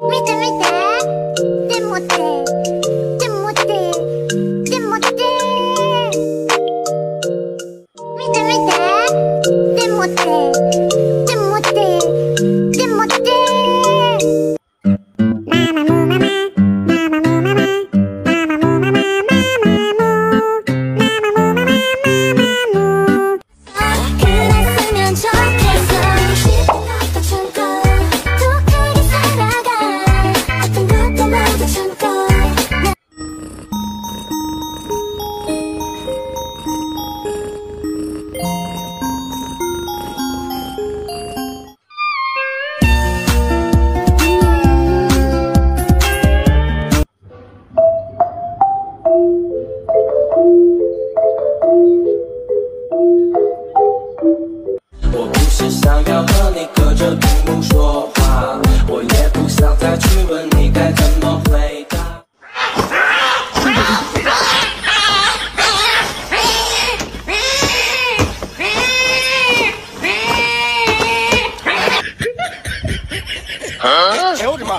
見て見てでもってでもってでもって見て見てでもってでもってでもってママもママママもママママもママもママママもママも그랬으면 좋겠어 시간도 참고 독하게 살아가 어떤 것도 모두 참고我不是想要和你隔着屏幕说话，我也不想再去问你该怎么回答。哎呦我的妈！